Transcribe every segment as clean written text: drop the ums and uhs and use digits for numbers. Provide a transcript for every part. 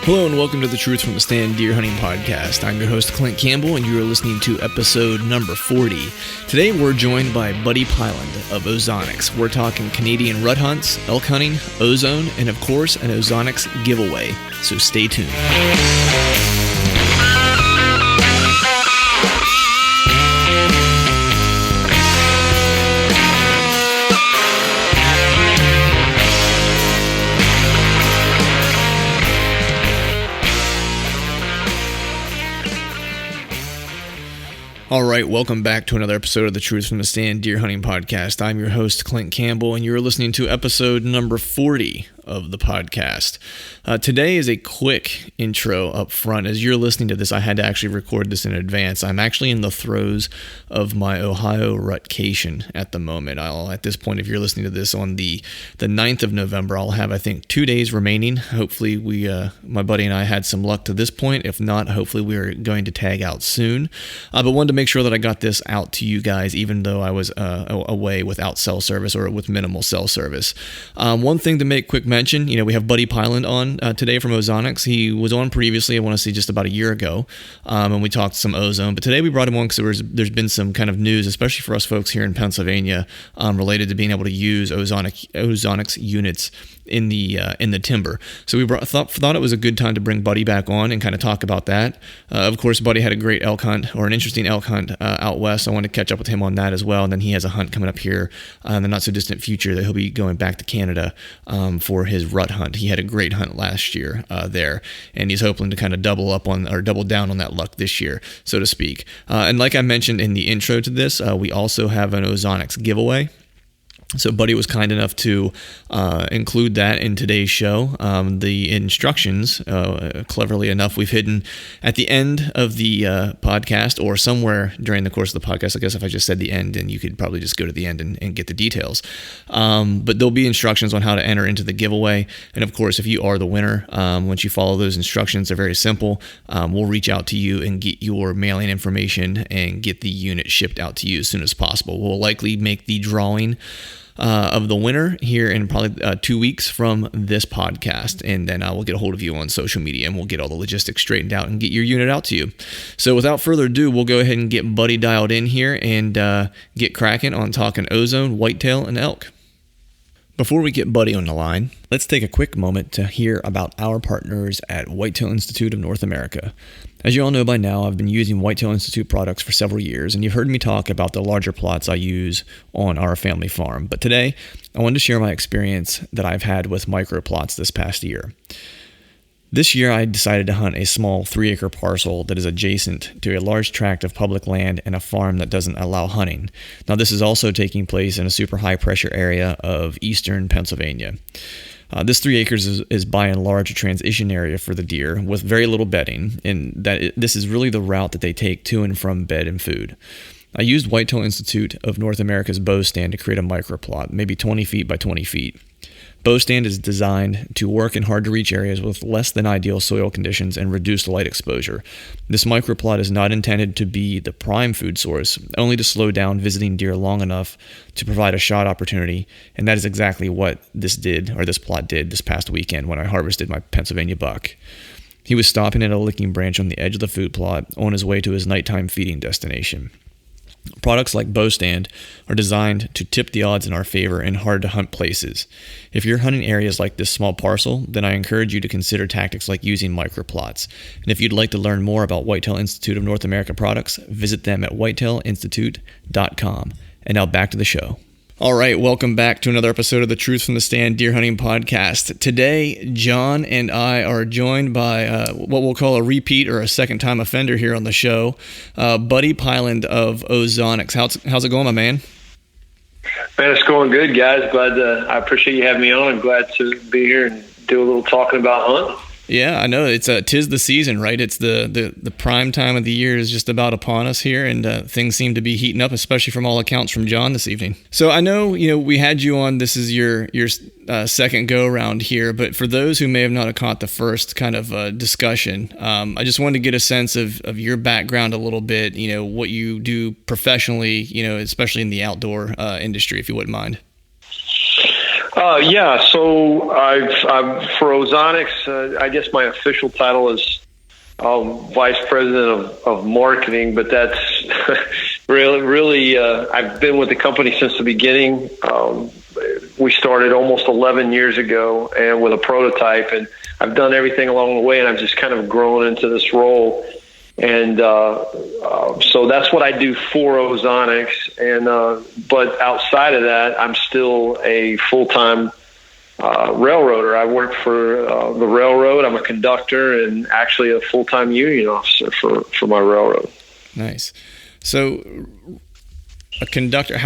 Hello and welcome to the Truth from the Stand Deer Hunting Podcast. I'm your host Clint Campbell and you are listening to episode number 40. Today we're joined by Buddy Piland of Ozonics. We're talking Canadian rut hunts, elk hunting, ozone, and of course an Ozonics giveaway. So stay tuned. All right, welcome back to another episode of the Truth from the Stand Deer Hunting Podcast. I'm your host, Clint Campbell, and you're listening to episode number 40 of the podcast. Today is a quick intro up front. As you're listening to this, I had to actually record this in advance. I'm actually in the throes of my Ohio rutcation at the moment. At this point, if you're listening to this on the 9th of November, I'll have, I think, 2 days remaining. Hopefully, my buddy and I had some luck to this point. If not, hopefully we are going to tag out soon. But wanted to make sure that I got this out to you guys, even though I was away without cell service or with minimal cell service. One thing to make quick mention, we have Buddy Piland on today from Ozonics. He was on previously, I want to say just about a year ago, and we talked some ozone. But today we brought him on because there's been some kind of news, especially for us folks here in Pennsylvania, related to being able to use Ozonics units in the timber. So we thought it was a good time to bring Buddy back on and kind of talk about that. Of course, Buddy had a great elk hunt, or an interesting elk hunt out west. I want to catch up with him on that as well. And then he has a hunt coming up here in the not so distant future that he'll be going back to Canada for his rut hunt. He had a great hunt last year there, and he's hoping to kind of double down on that luck this year, so to speak. And like I mentioned in the intro to this, we also have an Ozonics giveaway. So Buddy was kind enough to include that in today's show. The instructions, cleverly enough, we've hidden at the end of the podcast, or somewhere during the course of the podcast. I guess if I just said the end, then you could probably just go to the end and get the details. But there'll be instructions on how to enter into the giveaway. And of course, if you are the winner, once you follow those instructions, they're very simple. We'll reach out to you and get your mailing information and get the unit shipped out to you as soon as possible. We'll likely make the drawing of the winner here in probably 2 weeks from this podcast, and then I will get a hold of you on social media and we'll get all the logistics straightened out and get your unit out to you. So without further ado, we'll go ahead and get Buddy dialed in here and get cracking on talking ozone, whitetail, and elk. Before we get Buddy on the line, let's take a quick moment to hear about our partners at Whitetail Institute of North America. As you all know by now, I've been using Whitetail Institute products for several years, and you've heard me talk about the larger plots I use on our family farm. But today, I wanted to share my experience that I've had with micro plots this past year. This year, I decided to hunt a small 3-acre parcel that is adjacent to a large tract of public land and a farm that doesn't allow hunting. Now, this is also taking place in a super high-pressure area of eastern Pennsylvania. This 3 acres is by and large a transition area for the deer with very little bedding, and this is really the route that they take to and from bed and food. I used Whitetail Institute of North America's bow stand to create a microplot, maybe 20 feet by 20 feet. Bow stand is designed to work in hard-to-reach areas with less than ideal soil conditions and reduced light exposure. This microplot is not intended to be the prime food source, only to slow down visiting deer long enough to provide a shot opportunity, and that is exactly what this plot did this past weekend when I harvested my Pennsylvania buck. He was stopping at a licking branch on the edge of the food plot on his way to his nighttime feeding destination. Products like bow stand are designed to tip the odds in our favor in hard-to-hunt places. If you're hunting areas like this small parcel, then I encourage you to consider tactics like using microplots. And if you'd like to learn more about Whitetail Institute of North America products, visit them at whitetailinstitute.com. And now back to the show. All right, welcome back to another episode of the Truth from the Stand Deer Hunting Podcast. Today, John and I are joined by what we'll call a repeat or a second-time offender here on the show, Buddy Piland of Ozonics. How's it going, my man? Man, it's going good, guys. I appreciate you having me on. I'm glad to be here and do a little talking about hunting. Yeah, I know. It's tis the season, right? It's the prime time of the year is just about upon us here, and things seem to be heating up, especially from all accounts from John this evening. So I know, we had you on. This is your second go around here, but for those who may have not caught the first kind of discussion, I just wanted to get a sense of your background a little bit. What you do professionally, especially in the outdoor industry, if you wouldn't mind. Yeah. So I've for Ozonics, I guess my official title is vice president of marketing, but that's really I've been with the company since the beginning. We started almost 11 years ago, and with a prototype, and I've done everything along the way, and I've just kind of grown into this role. And so that's what I do for Ozonics. And but outside of that, I'm still a full-time railroader. I work for the railroad. I'm a conductor and actually a full-time union officer for my railroad. Nice. So a conductor,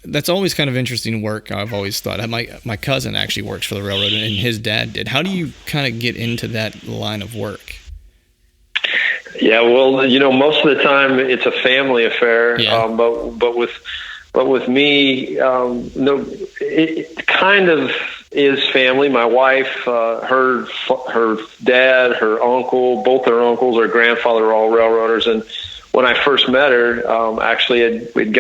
that's always kind of interesting work. I've always thought. My cousin actually works for the railroad, and his dad did. How do you kind of get into that line of work? Yeah, well, most of the time it's a family affair. Yeah. But with me, no, it kind of is family. My wife, her dad, her uncle, both her uncles, her grandfather are all railroaders. And when I first met her, actually we'd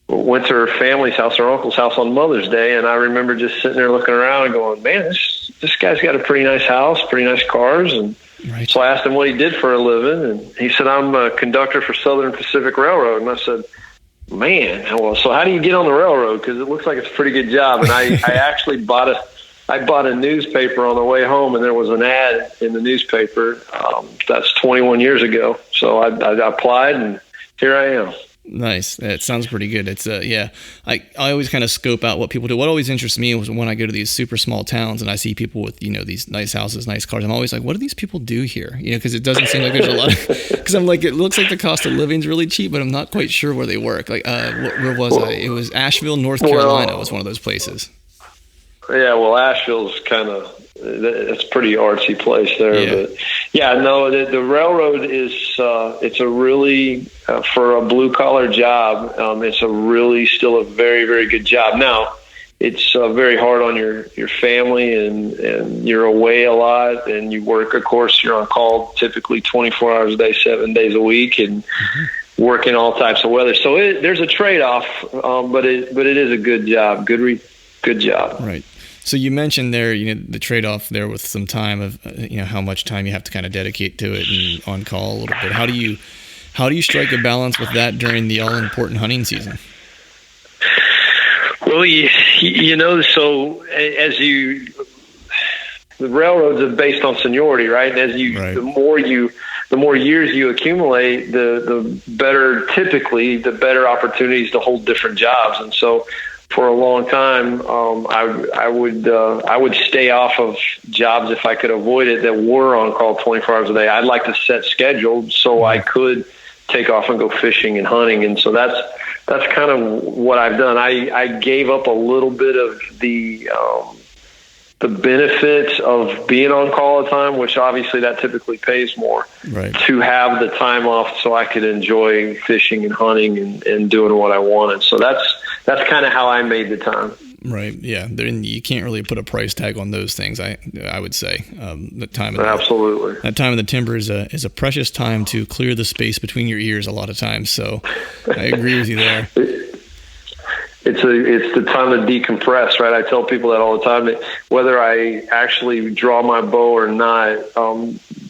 went to her family's house, her uncle's house on Mother's Day, and I remember just sitting there looking around and going, "Man, this guy's got a pretty nice house, pretty nice cars." And right. So I asked him what he did for a living, and he said, "I'm a conductor for Southern Pacific Railroad." And I said, "Man, well, so how do you get on the railroad? Because it looks like it's a pretty good job." And I actually bought a newspaper on the way home, and there was an ad in the newspaper. That's 21 years ago. So I applied, and here I am. Nice. That sounds pretty good. It's yeah. I always kind of scope out what people do. What always interests me was when I go to these super small towns and I see people with these nice houses, nice cars. I'm always like, what do these people do here? Because it doesn't seem like there's a lot. Because I'm like, it looks like the cost of living is really cheap, but I'm not quite sure where they work. Like, where was I? It was Asheville, North Carolina. Was one of those places. Yeah, well, Asheville's it's a pretty artsy place there. Yeah. But yeah, no, the railroad is it's a really for a blue collar job. It's still a very, very good job. Now, it's very hard on your family, and you're away a lot, and you work. Of course, you're on call typically 24 hours a day, 7 days a week, and work in all types of weather. So there's a trade off, but it is a good job. Good job. Right. So you mentioned there, the trade-off there with some time of, how much time you have to kind of dedicate to it and on call a little bit. How do you strike a balance with that during the all-important hunting season? Well, so the railroads are based on seniority, right? And the more years you accumulate, the better opportunities to hold different jobs. And so, for a long time, I would stay off of jobs if I could avoid it that were on call 24 hours a day. I'd like to set schedules so I could take off and go fishing and hunting, and so that's kind of what I've done. I gave up a little bit of the benefits of being on call all the time, which obviously that typically pays more, right, to have the time off so I could enjoy fishing and hunting and doing what I wanted. So that's kind of how I made the time. Right. Yeah. You can't really put a price tag on those things. I would say the time. Absolutely. That time in the timber is a precious time to clear the space between your ears a lot of times. So I agree with you there. It's the time to decompress, right? I tell people that all the time, that whether I actually draw my bow or not,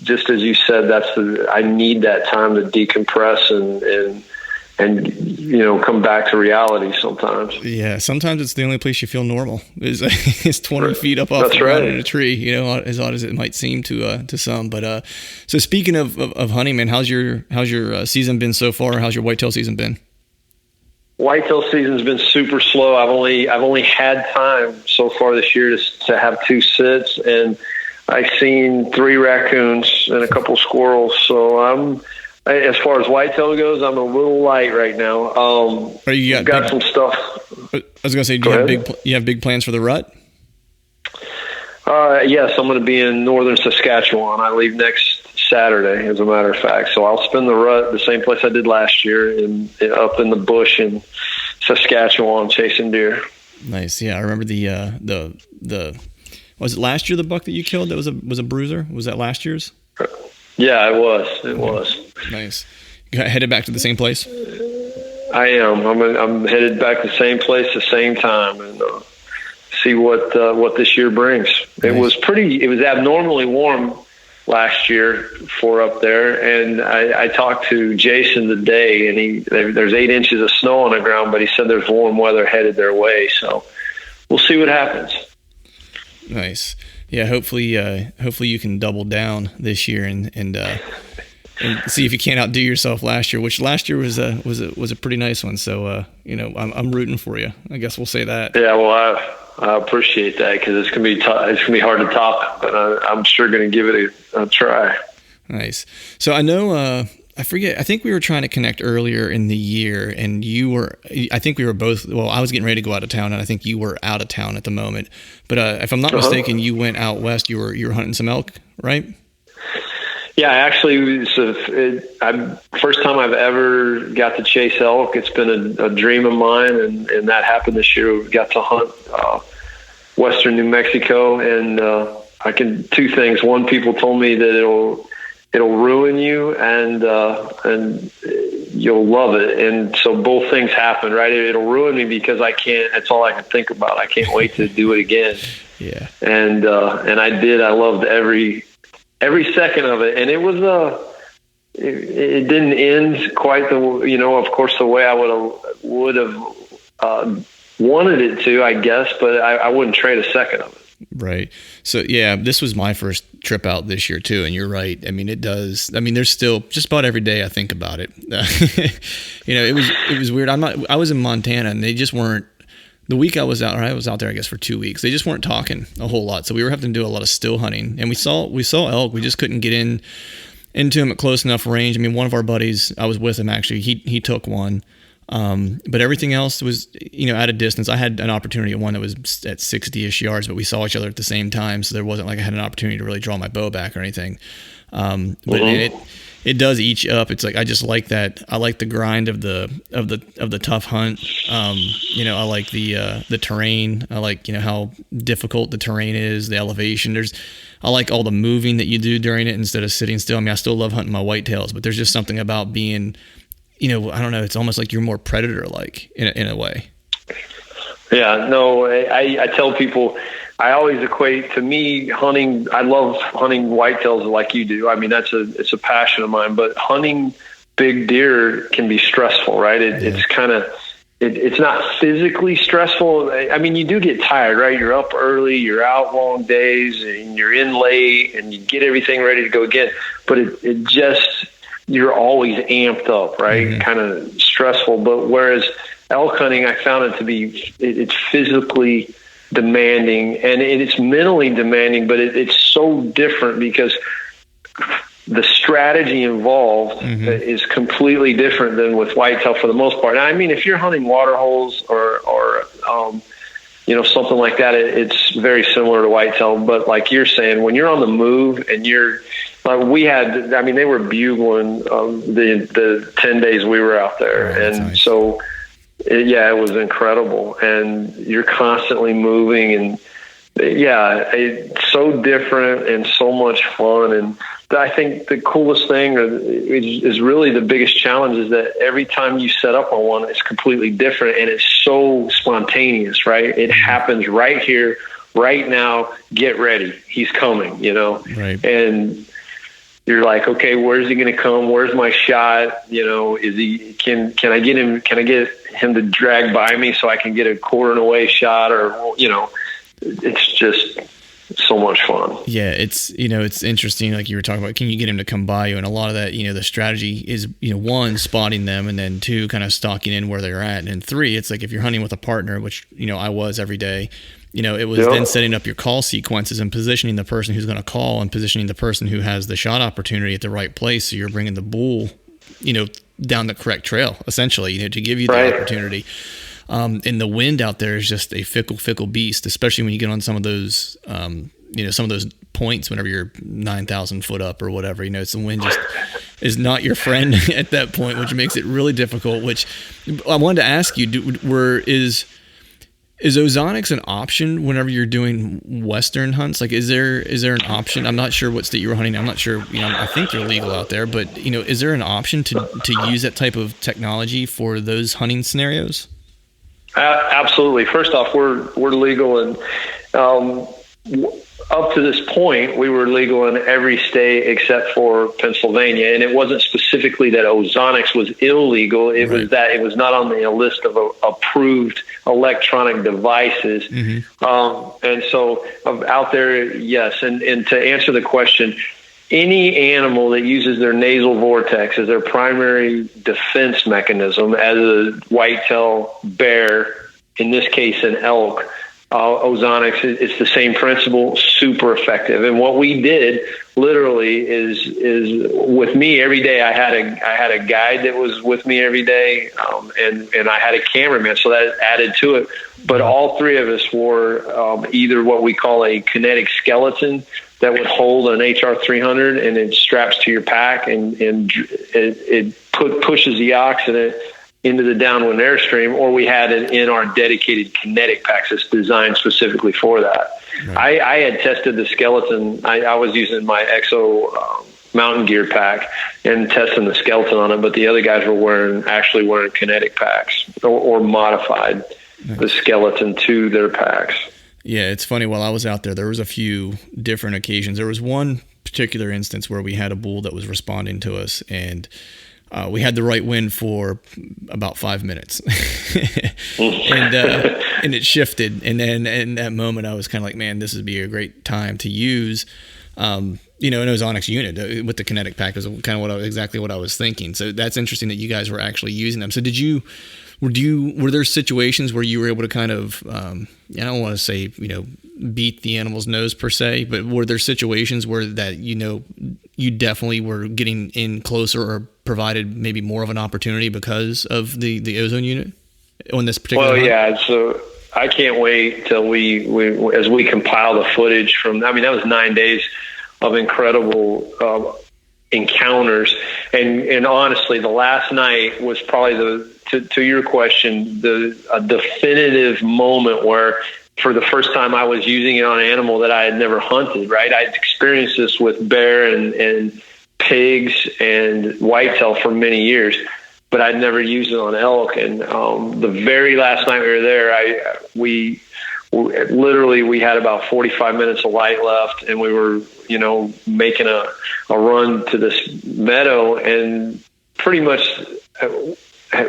just as you said, I need that time to decompress and come back to reality sometimes. Yeah, sometimes it's the only place you feel normal is 20 feet up off the ground in a tree, as odd as it might seem to some. But so speaking of hunting, man, how's your season been so far? How's your whitetail season been? Whitetail season's been super slow. I've only had time so far this year to have 2 sits, and I've seen 3 raccoons and a couple squirrels. So as far as whitetail goes, I'm a little light right now. You got some stuff. I was gonna say, do you have big plans for the rut? Yes, I'm going to be in northern Saskatchewan. I leave next Saturday, as a matter of fact. So I'll spend the rut the same place I did last year, up in the bush in Saskatchewan, chasing deer. Nice. Yeah, I remember the was it last year the buck that you killed that was a bruiser? Was that last year's? Yeah, it was. It was. Nice. You headed back to the same place? I am. I'm headed back to the same place, the same time, and see what this year brings. Nice. It was abnormally warm last year for up there, and I talked to Jason today, and there's 8 inches of snow on the ground, but he said there's warm weather headed their way, so we'll see what happens. Nice. Yeah, hopefully you can double down this year and see if you can't outdo yourself last year, which last year was a pretty nice one. So I'm rooting for you. I guess we'll say that. Yeah, well, I appreciate that, because it's gonna be it's gonna be hard to top, but I'm sure gonna give it a try. Nice. So I know I forget. I think we were trying to connect earlier in the year, and I think we were both. Well, I was getting ready to go out of town, and I think you were out of town at the moment. But if I'm not mistaken, you went out west. You were hunting some elk, right? Yeah, actually, first time I've ever got to chase elk. It's been a dream of mine, and that happened this year. We got to hunt western New Mexico, and two things. One, people told me that it'll ruin you, and you'll love it. And so both things happened, right? It'll ruin me because that's all I can think about. I can't wait to do it again. Yeah. And I did. I loved every second of it. And it was it didn't end quite of course, the way I would have wanted it to, I guess, but I wouldn't trade a second of it. Right. So yeah, this was my first trip out this year too. And you're right. I mean, there's still just about every day I think about it. It was weird. I was in Montana, and they just weren't, the week I was out there, I guess, for 2 weeks, they just weren't talking a whole lot. So we were having to do a lot of still hunting, and we saw elk. We just couldn't get into them at close enough range. I mean, one of our buddies, I was with him actually, he took one. But everything else was, at a distance. I had an opportunity at one that was at 60-ish yards, but we saw each other at the same time. So there wasn't like I had an opportunity to really draw my bow back or anything. But it does eat you up. It's like, I just like that. I like the grind of the tough hunt. I like the terrain. I like, how difficult the terrain is, the elevation. I like all the moving that you do during it instead of sitting still. I mean, I still love hunting my whitetails, but there's just something about being, I don't know, it's almost like you're more predator-like in a way. Yeah, no, I tell people, I always equate, to me, hunting, I love hunting whitetails like you do. I mean, it's a passion of mine, but hunting big deer can be stressful, right? It's kind of, it's not physically stressful. I mean, you do get tired, right? You're up early, you're out long days, and you're in late, and you get everything ready to go again. But it just, you're always amped up, right? Mm-hmm. Kind of stressful. But whereas elk hunting, I found it to be, it's physically demanding, and it's mentally demanding, but it's so different because the strategy involved is completely different than with whitetail for the most part. Now, I mean, if you're hunting water holes or something like that, it's very similar to whitetail. But like you're saying, when you're on the move and you're, they were bugling the 10 days we were out there. Oh, and nice. So, it was incredible. And you're constantly moving, and it's so different and so much fun. And I think the coolest thing is really the biggest challenge is that every time you set up on one, it's completely different, and it's so spontaneous, right? It happens right here, right now. Get ready. He's coming, Right. And you're like, okay, where's he going to come? Where's my shot? Is he, can I get him to drag by me so I can get a quartering away shot, or, it's just so much fun. Yeah. It's interesting. Like you were talking about, can you get him to come by you? And a lot of that, the strategy is, one, spotting them, and then two, kind of stalking in where they're at. And three, it's like if you're hunting with a partner, which, I was every day, it was then setting up your call sequences and positioning the person who's going to call and positioning the person who has the shot opportunity at the right place. So you're bringing the bull, down the correct trail, essentially, to give you the opportunity. And the wind out there is just a fickle beast, especially when you get on some of those, some of those points whenever you're 9,000 foot up or whatever, it's the wind just is not your friend at that point, which makes it really difficult, which I wanted to ask you, is Ozonics an option whenever you're doing Western hunts? Like, is there an option? I'm not sure what state you were hunting. I'm not sure, I think they're legal out there, but, is there an option to use that type of technology for those hunting scenarios? Absolutely. First off, we're legal, and up to this point, we were legal in every state except for Pennsylvania. And it wasn't specifically that Ozonics was illegal. It was that it was not on the list of approved electronic devices. And so out there, yes. And to answer the question, any animal that uses their nasal vortex as their primary defense mechanism, as a whitetail, bear, in this case an elk, Ozonics, it's the same principle, super effective. And what we did literally is with me every day. I had a guide that was with me every day, and I had a cameraman, so that added to it. But all three of us wore either what we call a kinetic skeleton that would hold an HR 300, and it straps to your pack, and it pushes the oxidant into the downwind airstream, or we had it in our dedicated kinetic packs that's designed specifically for that. Right. I had tested the skeleton. I was using my EXO mountain gear pack and testing the skeleton on it, but the other guys were actually wearing kinetic packs or modified the skeleton to their packs. Yeah, it's funny. While I was out there was a few different occasions. There was one particular instance where we had a bull that was responding to us, and we had the right wind for about 5 minutes, and it shifted. And then in that moment, I was kind of like, man, this would be a great time to use, an Ozonics unit with the kinetic pack is kind of exactly what I was thinking. So that's interesting that you guys were actually using them. So were there situations where you were able to kind of, I don't want to say, beat the animal's nose per se, but were there situations where that, you definitely were getting in closer or provided maybe more of an opportunity because of the ozone unit on this particular hunt? Yeah. So I can't wait till as we compile the footage from, that was 9 days of incredible encounters. And honestly, the last night was probably to your question, a definitive moment where for the first time I was using it on an animal that I had never hunted, right? I'd experienced this with bear and pigs and whitetail for many years, but I'd never used it on elk. And the very last night we were there, we literally had about 45 minutes of light left, and we were, making a run to this meadow, and pretty much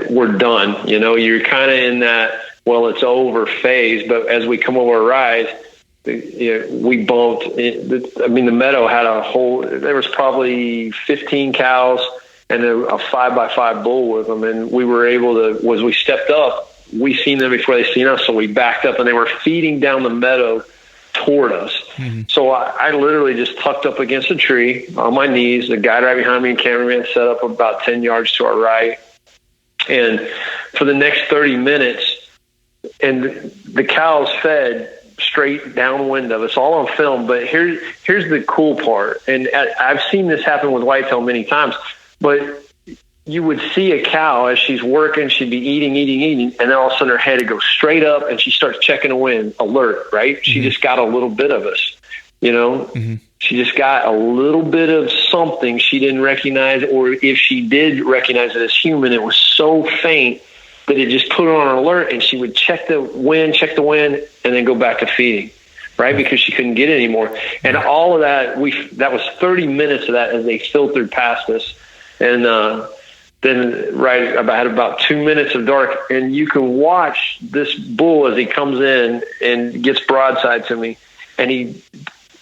we're done. You're kind of in that, well, it's over phase, but as we come over a rise, we bumped. The meadow had there was probably 15 cows and a 5x5 bull with them. And we were able to, as we stepped up, we seen them before they seen us. So we backed up, and they were feeding down the meadow toward us. Mm-hmm. So I literally just tucked up against a tree on my knees. The guy right behind me and cameraman set up about 10 yards to our right. And for the next 30 minutes, and the cows fed straight downwind of us, all on film. But here's the cool part, and I've seen this happen with whitetail many times, but you would see a cow as she's working, she'd be eating, and then all of a sudden her head would go straight up, and she starts checking the wind, alert, right? Mm-hmm. She just got a little bit of us, Mm-hmm. She just got a little bit of something she didn't recognize, or if she did recognize it as human, it was so faint that it just put her on alert, and she would check the wind, and then go back to feeding, right? Because she couldn't get it anymore. And all of that, that was 30 minutes of that as they filtered past us. And then I had about 2 minutes of dark, and you can watch this bull as he comes in and gets broadside to me. And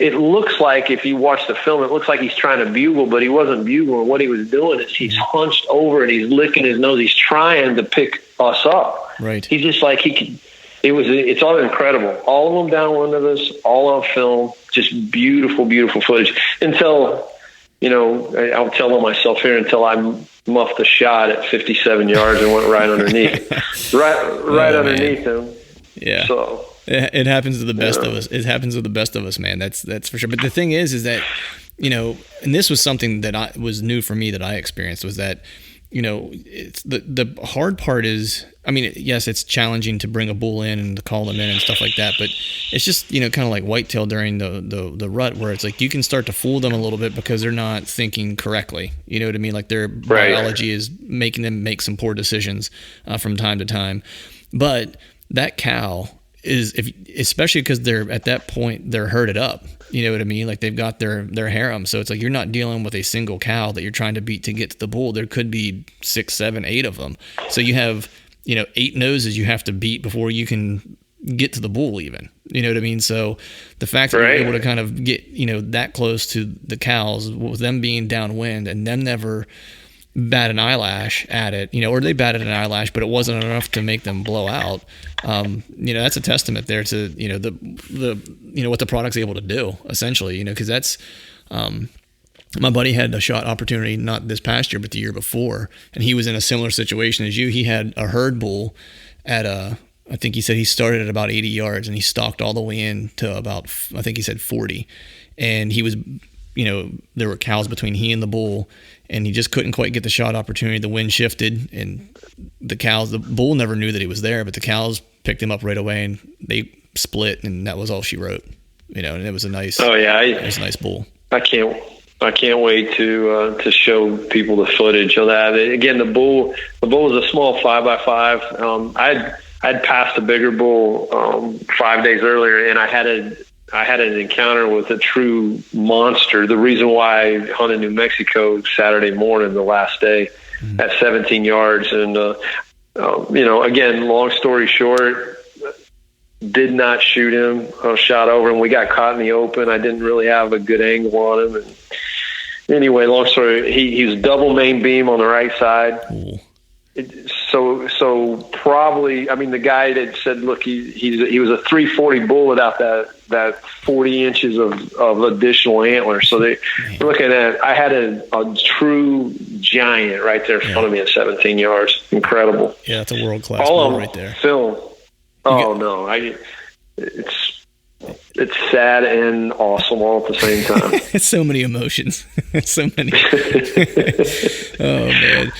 it looks like, if you watch the film, it looks like he's trying to bugle, but he wasn't bugling. What he was doing is he's hunched over and he's licking his nose. He's trying to pick us up. Right. He's just like it's all incredible. All of them downwind of us, all on film, just beautiful, beautiful footage. Until, I'll tell myself here, until I muffed the shot at 57 yards and went right underneath, right underneath him. Yeah. So. It happens to the best of us. It happens to the best of us, man. That's for sure. But the thing is that, and this was something that was new for me that I experienced, was that, it's the hard part is, yes, it's challenging to bring a bull in and to call them in and stuff like that, but it's just, kind of like whitetail during the rut, where it's like you can start to fool them a little bit because they're not thinking correctly. You know what I mean? Like their biology is making them make some poor decisions from time to time. But that cow is, especially because they're at that point, they're herded up. You know what I mean? Like they've got their harem. So it's like you're not dealing with a single cow that you're trying to beat to get to the bull. There could be 6, 7, 8 of them. So you have, 8 noses you have to beat before you can get to the bull even. You know what I mean? So the fact that you're able to kind of get, that close to the cows with them being downwind and them never bat an eyelash at it, or they batted an eyelash, but it wasn't enough to make them blow out. That's a testament there to, the what the product's able to do essentially, because that's, my buddy had a shot opportunity, not this past year, but the year before. And he was in a similar situation as you. He had a herd bull at I think he said he started at about 80 yards and he stalked all the way in to about, I think he said 40. And he was, there were cows between he and the bull, and he just couldn't quite get the shot opportunity. The wind shifted, and the bull never knew that he was there, but the cows picked him up right away, and they split, and that was all she wrote. And it was a nice. Oh yeah, it was a nice bull. I can't wait to show people the footage of that. Again, the bull was a small 5x5. I'd passed a bigger bull 5 days earlier, and I had an encounter with a true monster. The reason why I hunted New Mexico Saturday morning, the last day, at 17 yards. And, again, long story short, did not shoot him. I shot over him. We got caught in the open. I didn't really have a good angle on him. And anyway, long story, he was double main beam on the right side. Cool. So probably, the guy that said, look, he was a 340 bull without that 40 inches of additional antler. So they were looking at, I had a true giant right there in front of me at 17 yards. Incredible. Yeah, that's a world-class bull right there. Film. It's sad and awesome all at the same time. It's so many emotions. So many. Oh man.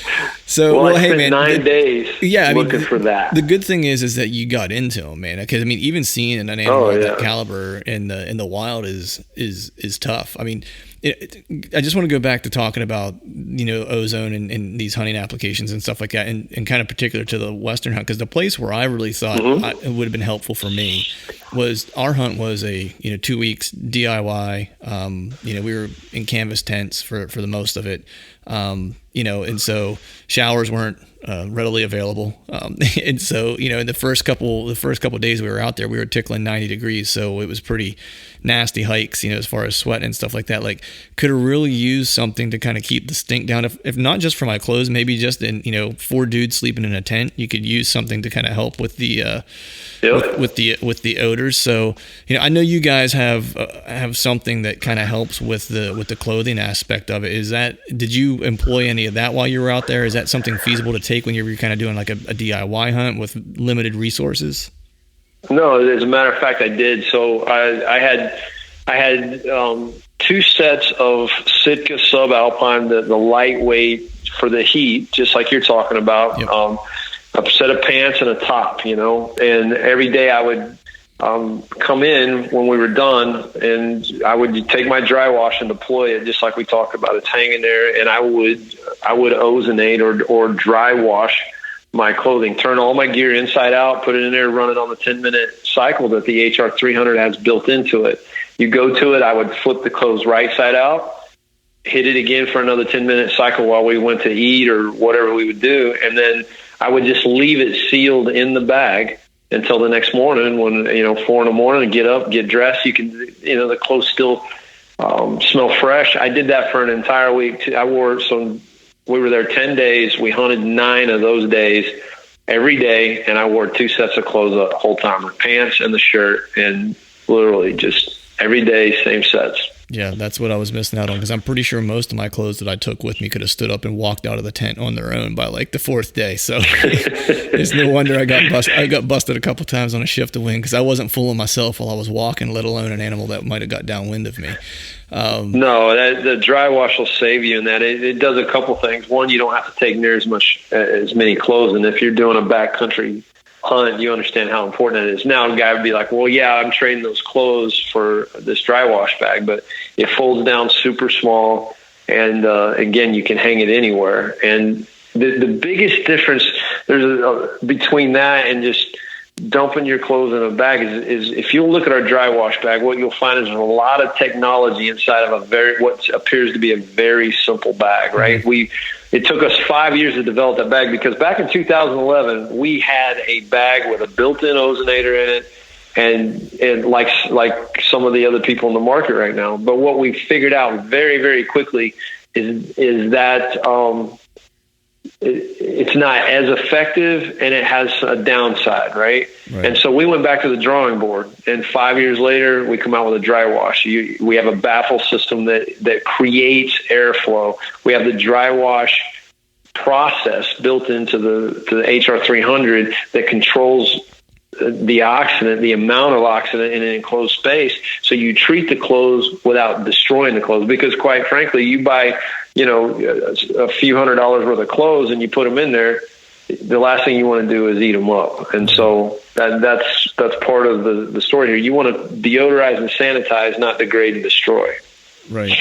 So I spent 9 days looking for that. The good thing is that you got into them, man. Because even seeing an animal of that caliber in the wild is tough. I just want to go back to talking about, ozone and these hunting applications and stuff like that, and kind of particular to the Western hunt, because the place where I really thought it would have been helpful for me was our hunt was a 2 weeks DIY. We were in canvas tents for the most of it, and so showers weren't readily available, and so in the first couple of days we were out there, we were tickling 90 degrees, so it was pretty nasty hikes, as far as sweat and stuff like that. Like, could have really used something to kind of keep the stink down, if not just for my clothes, maybe just in 4 dudes sleeping in a tent, you could use something to kind of help with the with the odors. So I know you guys have something that kind of helps with the clothing aspect of it. Did you employ any of that while you were out there? Is that something feasible to take when you're kind of doing like a DIY hunt with limited resources? No, as a matter of fact, I did. So I had 2 sets of Sitka Subalpine, the lightweight for the heat, just like you're talking about. Yep. A set of pants and a top, and every day I would come in when we were done, and I would take my dry wash and deploy it, just like we talked about. It's hanging there, and I would ozonate or dry wash my clothing, turn all my gear inside out, put it in there, run it on the 10-minute cycle that the HR 300 has built into it. You go to it, I would flip the clothes right side out, hit it again for another 10-minute cycle while we went to eat or whatever we would do, and then I would just leave it sealed in the bag until the next morning when, 4 in the morning, get up, get dressed. You can, the clothes still smell fresh. I did that for an entire week. We were there 10 days. We hunted 9 of those days every day, and I wore 2 sets of clothes the whole time, the pants and the shirt, and literally just every day, same sets. Yeah, that's what I was missing out on, because I'm pretty sure most of my clothes that I took with me could have stood up and walked out of the tent on their own by like the 4th day. So it's no wonder I got busted a couple times on a shift of wind, because I wasn't fooling myself while I was walking, let alone an animal that might have got downwind of me. No, the dry wash will save you in that. It does a couple things. One, you don't have to take near as many clothes, and if you're doing a backcountry hunt, you understand how important it is. Now, a guy would be like, well, yeah, I'm trading those clothes for this dry wash bag, but it folds down super small, and again, you can hang it anywhere. And the biggest difference between that and just dumping your clothes in a bag is if you look at our dry wash bag, what you'll find is a lot of technology inside of what appears to be a very simple bag, right? It took us 5 years to develop that bag because back in 2011, we had a bag with a built-in ozonator in it, and like some of the other people in the market right now. But what we figured out very, very quickly is that it's not as effective and it has a downside, right? And so we went back to the drawing board, and 5 years later, we come out with a dry wash. We have a baffle system that creates airflow. We have the dry wash process built into the HR300 that controls the oxidant, the amount of oxidant in an enclosed space. So you treat the clothes without destroying the clothes, because quite frankly, you buy, a few $100s worth of clothes and you put them in there, the last thing you want to do is eat them up. And so that's part of the story here. You want to deodorize and sanitize, not degrade and destroy. Right.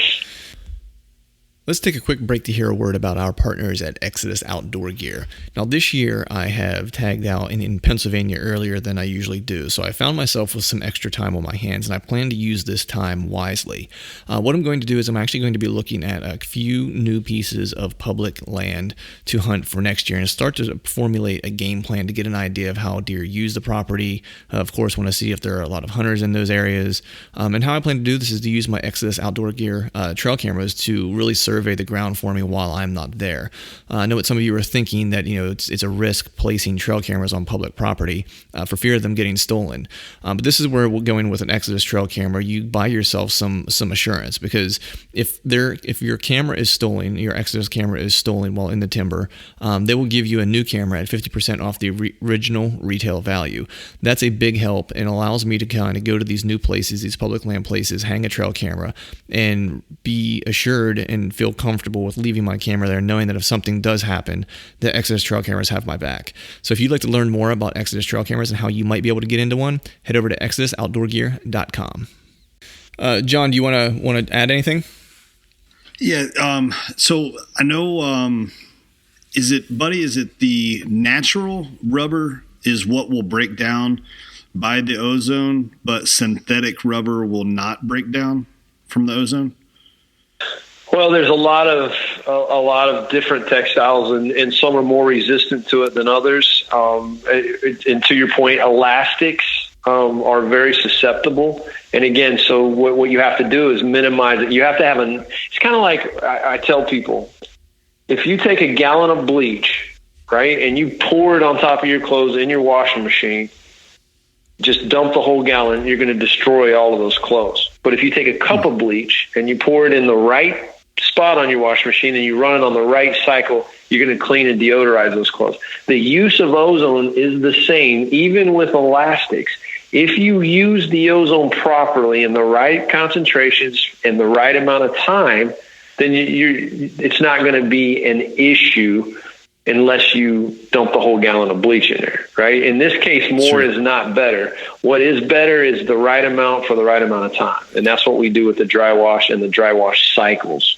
Let's take a quick break to hear a word about our partners at Exodus Outdoor Gear. Now, this year I have tagged out in Pennsylvania earlier than I usually do, so I found myself with some extra time on my hands, and I plan to use this time wisely. What I'm going to do is I'm actually going to be looking at a few new pieces of public land to hunt for next year and start to formulate a game plan to get an idea of how deer use the property. Of course, want to see if there are a lot of hunters in those areas. And how I plan to do this is to use my Exodus Outdoor Gear trail cameras to really survey the ground for me while I'm not there. I know what some of you are thinking, that it's a risk placing trail cameras on public property for fear of them getting stolen. But this is where we'll go in with an Exodus trail camera. You buy yourself some assurance, because if your camera is stolen, your Exodus camera is stolen while in the timber, they will give you a new camera at 50% off the original retail value. That's a big help and allows me to kind of go to these new places, these public land places, hang a trail camera, and be assured and feel comfortable with leaving my camera there, knowing that if something does happen, the Exodus trail cameras have my back. So if you'd like to learn more about Exodus trail cameras and how you might be able to get into one, head over to ExodusOutdoorGear.com. John, do you want to add anything? Yeah. So I know, is it the natural rubber is what will break down by the ozone, but synthetic rubber will not break down from the ozone? Well, there's a lot of different textiles, and some are more resistant to it than others. And to your point, elastics are very susceptible. And again, so what you have to do is minimize it. You have to have it's kind of like I tell people, if you take a gallon of bleach, right, and you pour it on top of your clothes in your washing machine, just dump the whole gallon, you're going to destroy all of those clothes. But if you take a cup of bleach and you pour it in the right spot on your washing machine and you run it on the right cycle, you're going to clean and deodorize those clothes. The use of ozone is the same, even with elastics. If you use the ozone properly in the right concentrations and the right amount of time, then it's not going to be an issue unless you dump the whole gallon of bleach in there, right? In this case, more is not better. What is better is the right amount for the right amount of time. And that's what we do with the dry wash and the dry wash cycles.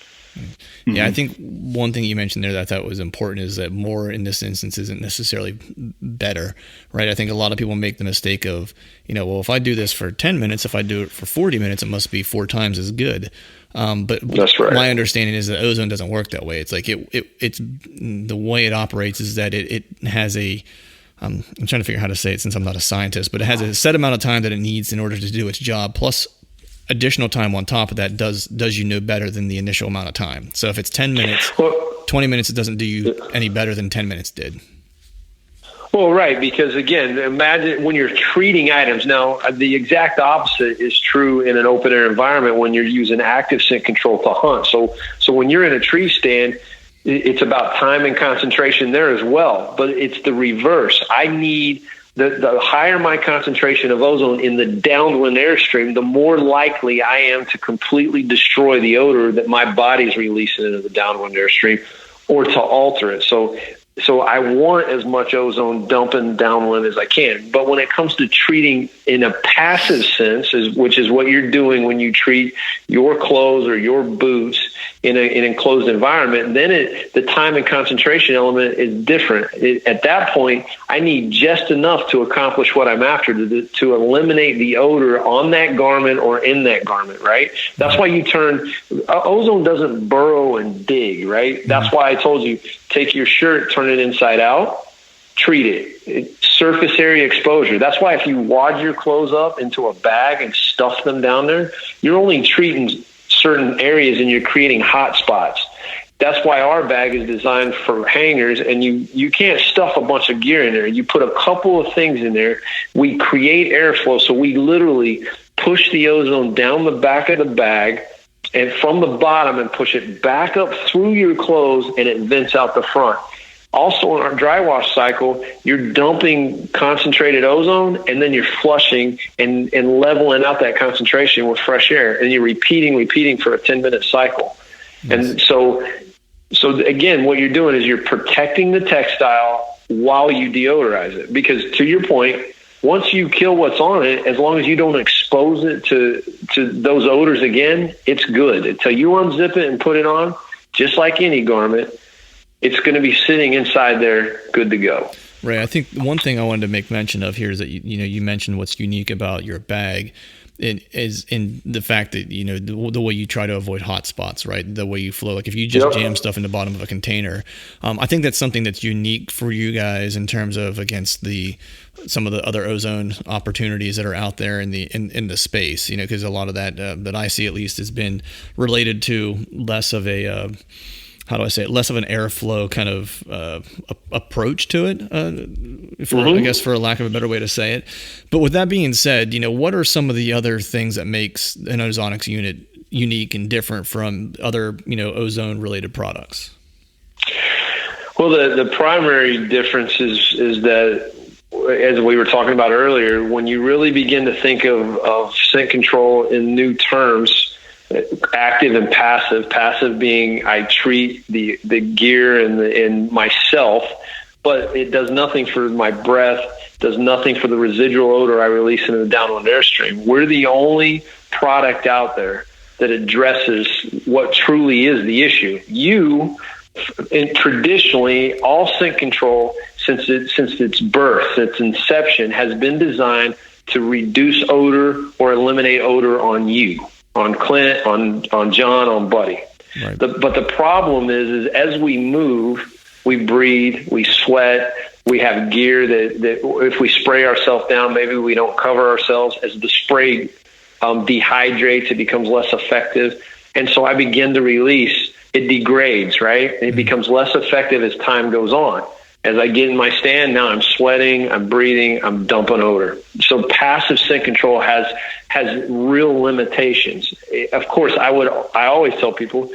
Yeah, I think one thing you mentioned there that I thought was important is that more in this instance isn't necessarily better, right? I think a lot of people make the mistake of, well, if I do this for 10 minutes, if I do it for 40 minutes, it must be 4 times as good. But that's right. My understanding is that ozone doesn't work that way. It's like it's the way it operates is that it has I'm trying to figure out how to say it since I'm not a scientist, but it has a set amount of time that it needs in order to do its job, plus additional time on top of that does better than the initial amount of time. So if it's 10 minutes, 20 minutes, it doesn't do you any better than 10 minutes did. Well, right, because again, imagine when you're treating items. Now, the exact opposite is true in an open air environment when you're using active scent control to hunt. So when you're in a tree stand, it's about time and concentration there as well. But it's the reverse. I need the higher my concentration of ozone in the downwind airstream, the more likely I am to completely destroy the odor that my body's releasing into the downwind airstream or to alter it. So So I want as much ozone dumping downwind as I can. But when it comes to treating in a passive sense, which is what you're doing when you treat your clothes or your boots in an enclosed environment, then the time and concentration element is different. At that point, I need just enough to accomplish what I'm after, to eliminate the odor on that garment or in that garment, right? That's why ozone doesn't burrow and dig, right? That's why I told you, take your shirt, turn it inside out, treat it. Surface area exposure. That's why if you wad your clothes up into a bag and stuff them down there, you're only treating certain areas and you're creating hot spots. That's why our bag is designed for hangers, and you can't stuff a bunch of gear in there. You put a couple of things in there. We create airflow, so we literally push the ozone down the back of the bag and from the bottom and push it back up through your clothes, and it vents out the front. Also, in our dry wash cycle, you're dumping concentrated ozone, and then you're flushing and leveling out that concentration with fresh air, and you're repeating for a 10-minute cycle. Nice. And so again, what you're doing is you're protecting the textile while you deodorize it. Because to your point, once you kill what's on it, as long as you don't expose it to those odors again, it's good. Until you unzip it and put it on, just like any garment, it's going to be sitting inside there, good to go. Right. I think one thing I wanted to make mention of here is that you mentioned what's unique about your bag is in the fact that the way you try to avoid hot spots, right? The way you flow. Like if you just jam stuff in the bottom of a container, I think that's something that's unique for you guys in terms of against some of the other ozone opportunities that are out there in the space. Because a lot of that I see at least has been related to less of a less of an airflow kind of approach to it, I guess for a lack of a better way to say it. But with that being said, what are some of the other things that makes an Ozonics unit unique and different from other, ozone-related products? Well, the primary difference is that, as we were talking about earlier, when you really begin to think of scent control in new terms, active and passive being I treat the gear and myself, but it does nothing for my breath, does nothing for the residual odor I release into the downwind airstream. We're the only product out there that addresses what truly is the issue. Traditionally, all scent control since its birth, since inception, has been designed to reduce odor or eliminate odor on you. On Clint, on John, on Buddy. Right. But the problem is as we move, we breathe, we sweat, we have gear that if we spray ourselves down, maybe we don't cover ourselves. As the spray dehydrates, it becomes less effective. And so I begin to release, it degrades, right? And it becomes less effective as time goes on. As I get in my stand, now I'm sweating, I'm breathing, I'm dumping odor. So passive scent control has real limitations. Of course, I always tell people,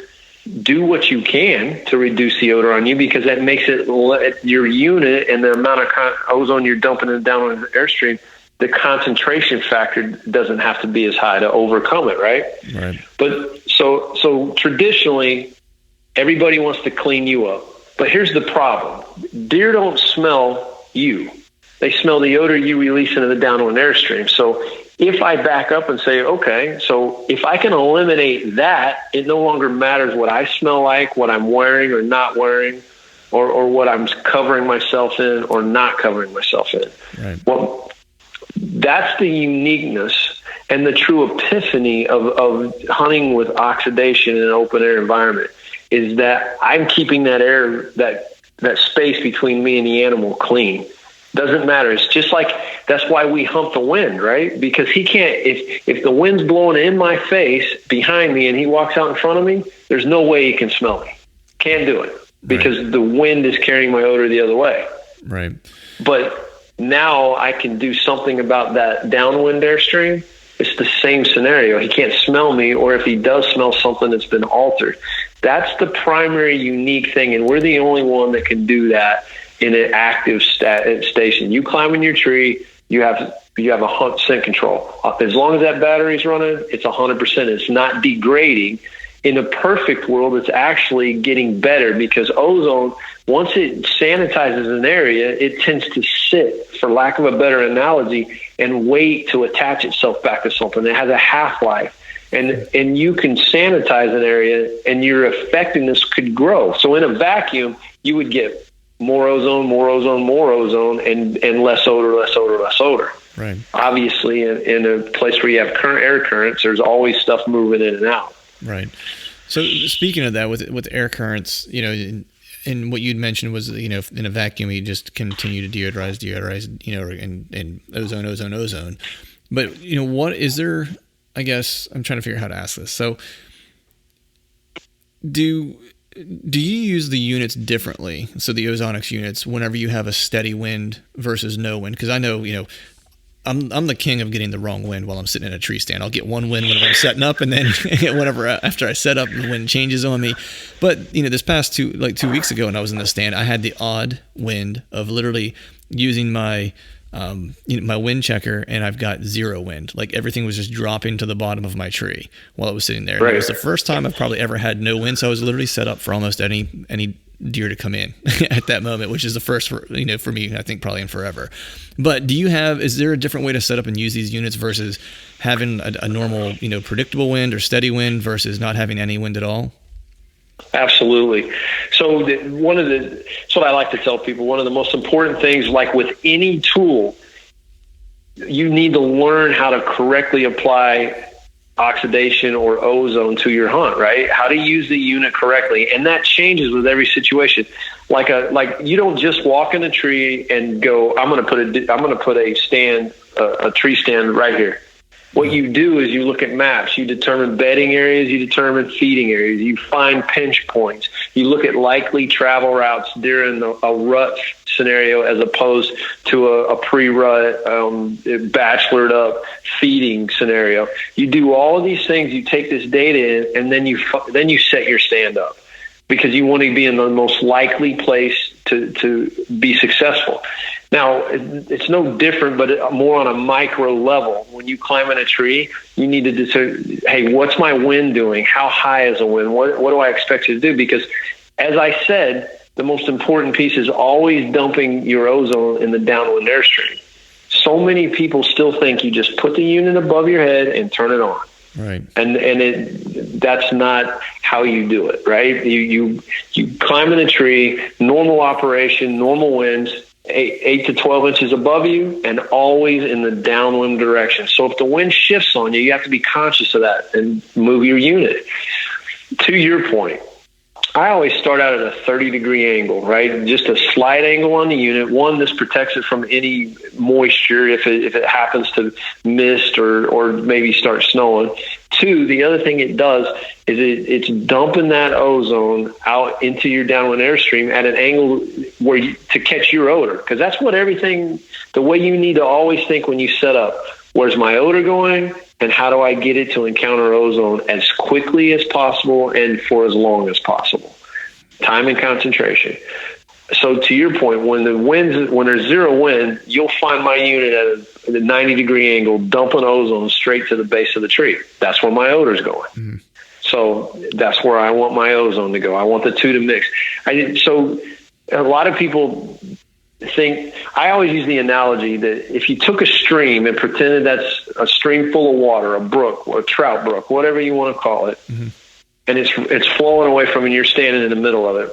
do what you can to reduce the odor on you, because that makes it your unit and the amount of ozone you're dumping down in the airstream, the concentration factor doesn't have to be as high to overcome it, right? Right. But so traditionally, everybody wants to clean you up. But here's the problem. Deer don't smell you. They smell the odor you release into the downwind airstream. So if I back up and say, okay, so if I can eliminate that, it no longer matters what I smell like, what I'm wearing or not wearing, or what I'm covering myself in or not covering myself in. Right. Well, that's the uniqueness and the true epiphany of hunting with oxidation in an open air environment. Is that I'm keeping that air, that space between me and the animal clean. Doesn't matter. It's just like, that's why we hump the wind, right? Because he can't, if the wind's blowing in my face behind me and he walks out in front of me, there's no way he can smell me. Can't do it because the wind is carrying my odor the other way. Right. But now I can do something about that downwind airstream. It's the same scenario. He can't smell me, or if he does smell something that's been altered. That's the primary unique thing, and we're the only one that can do that in an active station. You climb in your tree, you have a scent control. As long as that battery's running, it's 100%. It's not degrading. In a perfect world, it's actually getting better, because ozone, once it sanitizes an area, it tends to sit, for lack of a better analogy, and wait to attach itself back to something. It has a half-life. And you can sanitize an area, and your effectiveness could grow. So in a vacuum, you would get more ozone, and less odor. Right. Obviously, in a place where you have air currents, there's always stuff moving in and out. Right. So speaking of that, with air currents, and what you'd mentioned was, in a vacuum, you just continue to deodorize, and ozone. But, what is there, I guess, I'm trying to figure out how to ask this. So do you use the units differently? So the Ozonics units, whenever you have a steady wind versus no wind, because I know, I'm the king of getting the wrong wind while I'm sitting in a tree stand. I'll get one wind whenever I'm setting up, and then after I set up, the wind changes on me. But this past 2 weeks ago, when I was in the stand, I had the odd wind of literally using my my wind checker, and I've got zero wind. Like everything was just dropping to the bottom of my tree while it was sitting there. Right. It was the first time I've probably ever had no wind, so I was literally set up for almost any deer to come in at that moment, which is the first for me, I think probably in forever. But is there a different way to set up and use these units versus having a normal, predictable wind or steady wind versus not having any wind at all? Absolutely. So that's what I like to tell people. One of the most important things, like with any tool, you need to learn how to correctly apply oxidation or ozone to your hunt, right? How to use the unit correctly. And that changes with every situation. Like you don't just walk in a tree and go, I'm going to put a tree stand right here. What you do is you look at maps, you determine bedding areas, you determine feeding areas, you find pinch points, you look at likely travel routes during a rut scenario as opposed to a pre-rut, bachelored up feeding scenario. You do all of these things, you take this data in, and then you set your stand up because you want to be in the most likely place to be successful. Now, it's no different, but more on a micro level. When you climb in a tree, you need to determine, hey, what's my wind doing? How high is the wind? What do I expect it to do? Because, as I said, the most important piece is always dumping your ozone in the downwind airstream. So many people still think you just put the unit above your head and turn it on. Right. And that's not how you do it, right? You climb in a tree, normal operation, normal winds, 8 to 12 inches above you, and always in the downwind direction. So if the wind shifts on you, you have to be conscious of that and move your unit. To your point, I always start out at a 30-degree angle, right? Just a slight angle on the unit. One, this protects it from any moisture if it happens to mist or maybe start snowing. Two, the other thing it does is it's dumping that ozone out into your downwind airstream at an angle to catch your odor, because that's what the way you need to always think when you set up. Where's my odor going, and how do I get it to encounter ozone as quickly as possible and for as long as possible? Time and concentration. So to your point, when there's zero wind, you'll find my unit at a 90-degree angle, dumping ozone straight to the base of the tree. That's where my odor's going. Mm-hmm. So that's where I want my ozone to go. I want the two to mix. So a lot of people think, I always use the analogy that if you took a stream and pretended that's a stream full of water, a brook, or a trout brook, whatever you want to call it, mm-hmm. and it's flowing away from you, and you're standing in the middle of it,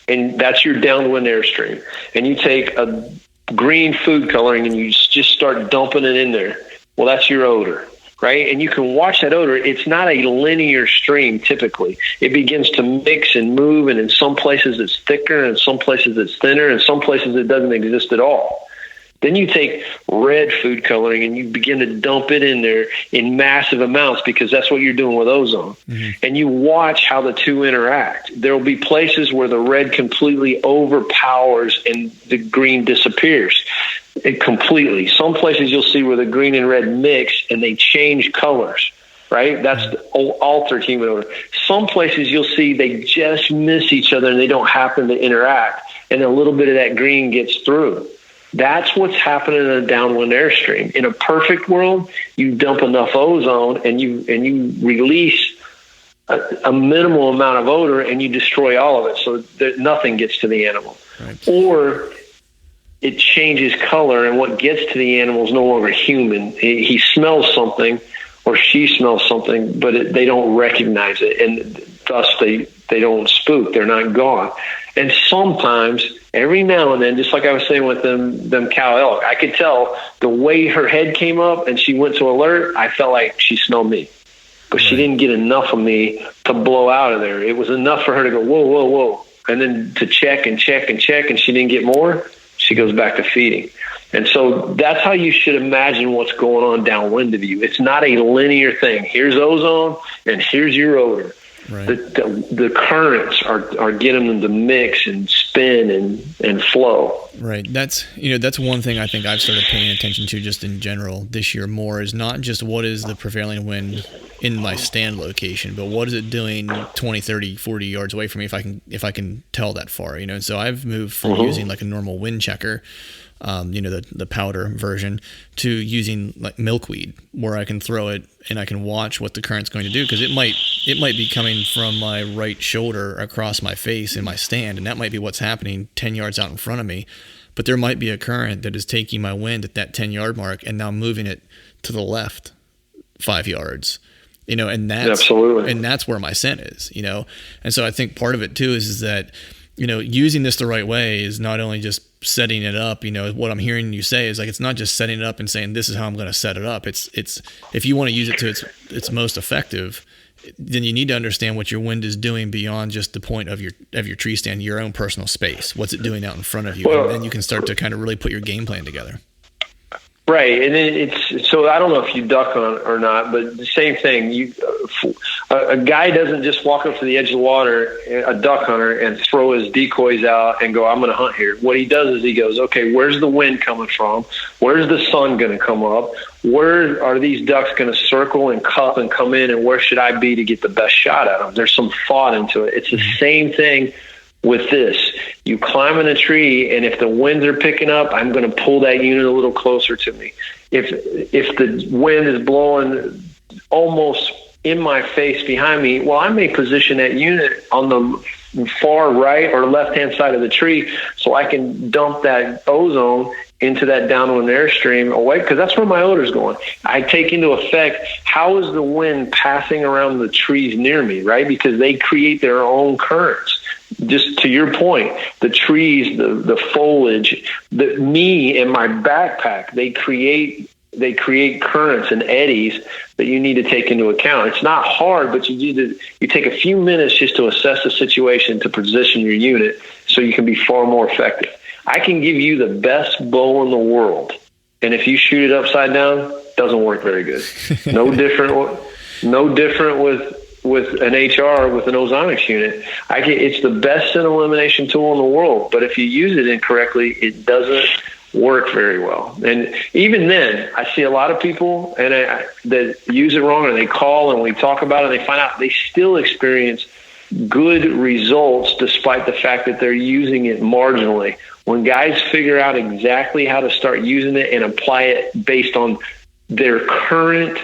and that's your downwind airstream, and you take a green food coloring and you just start dumping it in there. Well, that's your odor, right? And you can watch that odor. It's not a linear stream typically. It begins to mix and move, and in some places it's thicker, and in some places it's thinner, and some places it doesn't exist at all. Then you take red food coloring and you begin to dump it in there in massive amounts, because that's what you're doing with ozone. Mm-hmm. And you watch how the two interact. There will be places where the red completely overpowers and the green disappears completely. Some places you'll see where the green and red mix and they change colors, right? That's the altered human odor. Some places you'll see they just miss each other and they don't happen to interact, and a little bit of that green gets through. That's what's happening in a downwind airstream. In a perfect world, you dump enough ozone and you release a minimal amount of odor, and you destroy all of it, so that nothing gets to the animal. Right. Or it changes color, and what gets to the animal is no longer human. He smells something, or she smells something, but they don't recognize it, and thus they don't spook. They're not gone. And sometimes, every now and then, just like I was saying with them cow elk, I could tell the way her head came up and she went to alert, I felt like she smelled me. But she didn't get enough of me to blow out of there. It was enough for her to go, whoa, whoa, whoa. And then to check and check and check, and she didn't get more, she goes back to feeding. And so that's how you should imagine what's going on downwind of you. It's not a linear thing. Here's ozone and here's your odor. Right. The currents are getting them to mix and spin and flow. Right. That's one thing I think I've started paying attention to just in general this year more, is not just what is the prevailing wind in my stand location, but what is it doing 20, 30, 40 yards away from me if I can tell that far, And so I've moved from using like a normal wind checker, the powder version, to using like milkweed, where I can throw it and I can watch what the current's going to do, because it might be coming from my right shoulder across my face in my stand, and that might be what's happening 10 yards out in front of me. But there might be a current that is taking my wind at that 10-yard mark and now moving it to the left 5 yards. And that's absolutely, and that's where my scent is, And so I think part of it too is that, using this the right way is not only just setting it up. What I'm hearing you say is like, it's not just setting it up and saying, this is how I'm going to set it up. It's if you want to use it to its most effective, then you need to understand what your wind is doing beyond just the point of your tree stand, your own personal space. What's it doing out in front of you? And then you can start to kind of really put your game plan together. Right, and it's so I don't know if you duck on or not, but the same thing. A guy doesn't just walk up to the edge of the water, a duck hunter, and throw his decoys out and go, "I'm going to hunt here." What he does is he goes, "Okay, where's the wind coming from? Where's the sun going to come up? Where are these ducks going to circle and cup and come in? And where should I be to get the best shot at them?" There's some thought into it. It's the same thing with this. You climb in a tree, and if the winds are picking up, I'm going to pull that unit a little closer to me. If the wind is blowing almost in my face behind me, well, I may position that unit on the far right or left-hand side of the tree so I can dump that ozone into that downwind airstream away, because that's where my odor is going. I take into effect, how is the wind passing around the trees near me, right? Because they create their own currents. Just to your point, the trees, the foliage, me and my backpack, they create currents and eddies that you need to take into account. It's not hard, but you take a few minutes just to assess the situation, to position your unit so you can be far more effective. I can give you the best bow in the world, and if you shoot it upside down, it doesn't work very good. No different with an HR, with an Ozonics unit. It's the best scent elimination tool in the world, but if you use it incorrectly, it doesn't work very well. And even then, I see a lot of people that use it wrong, or they call and we talk about it, and they find out they still experience good results despite the fact that they're using it marginally. When guys figure out exactly how to start using it and apply it based on their current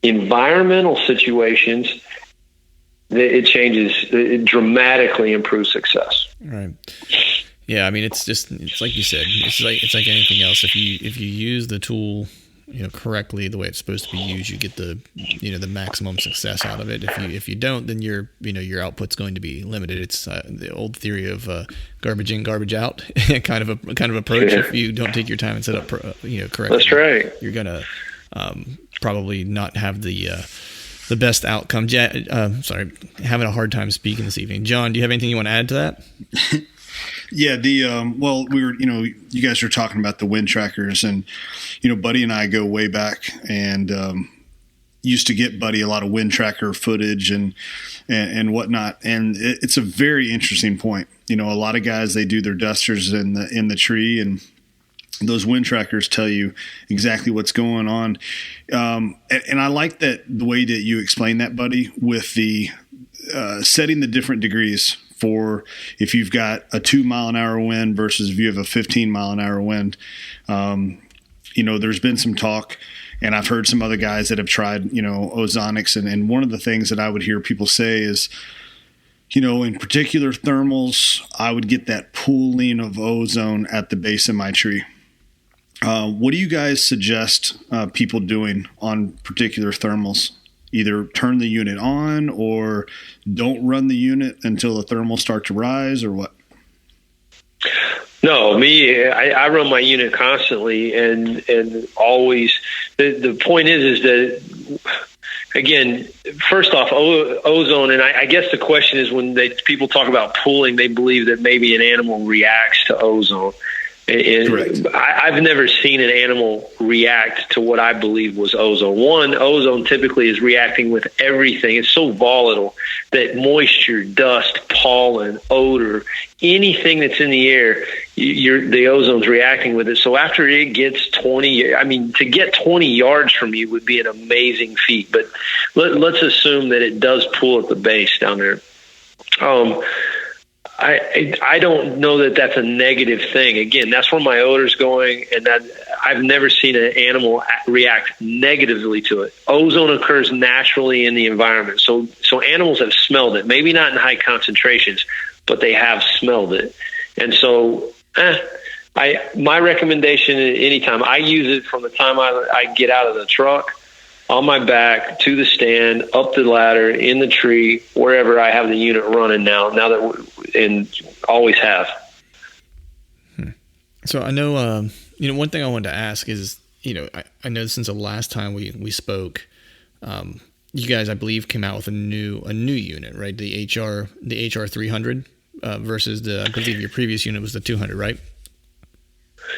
environmental situations, it changes. It dramatically improves success. Right. Yeah. I mean, it's like you said. It's like anything else. If you use the tool, correctly, the way it's supposed to be used, you get the maximum success out of it. If you don't, then your output's going to be limited. It's the old theory of garbage in, garbage out kind of approach. Yeah. If you don't take your time and set up correctly, that's right, you're gonna probably not have the best outcome. Sorry, having a hard time speaking this evening. John, do you have anything you want to add to that? Yeah, well, we were, you guys were talking about the wind trackers, and, Buddy and I go way back, and used to get Buddy a lot of wind tracker footage and whatnot. And it's a very interesting point. A lot of guys, they do their dusters in the tree, and those wind trackers tell you exactly what's going on. And I like that the way that you explain that, Buddy, with the setting the different degrees for if you've got a 2 mile an hour wind versus if you have a 15 mile an hour wind. There's been some talk, And I've heard some other guys that have tried, Ozonics. And one of the things that I would hear people say is, in particular thermals, I would get that pooling of ozone at the base of my tree. What do you guys suggest people doing on particular thermals? Either turn the unit on or don't run the unit until the thermals start to rise, or what? No, I run my unit constantly and always. The point is that, again, first off, ozone, and I guess the question is when people talk about pooling, they believe that maybe an animal reacts to ozone. And I've never seen an animal react to what I believe was ozone. One, ozone typically is reacting with everything. It's so volatile that moisture, dust, pollen, odor, anything that's in the air, the ozone's reacting with it. So after it gets to get 20 yards from you would be an amazing feat. But let's assume that it does pool at the base down there. I don't know that that's a negative thing. Again, that's where my odor's going, and that I've never seen an animal react negatively to it. Ozone occurs naturally in the environment, so animals have smelled it. Maybe not in high concentrations, but they have smelled it. And so, my recommendation anytime, I use it from the time I get out of the truck, on my back, to the stand, up the ladder, in the tree, wherever I have the unit running now and always have. So I know, one thing I wanted to ask is, I know since the last time we spoke, you guys, I believe, came out with a new unit, right? The HR 300 versus I believe your previous unit was the 200, right?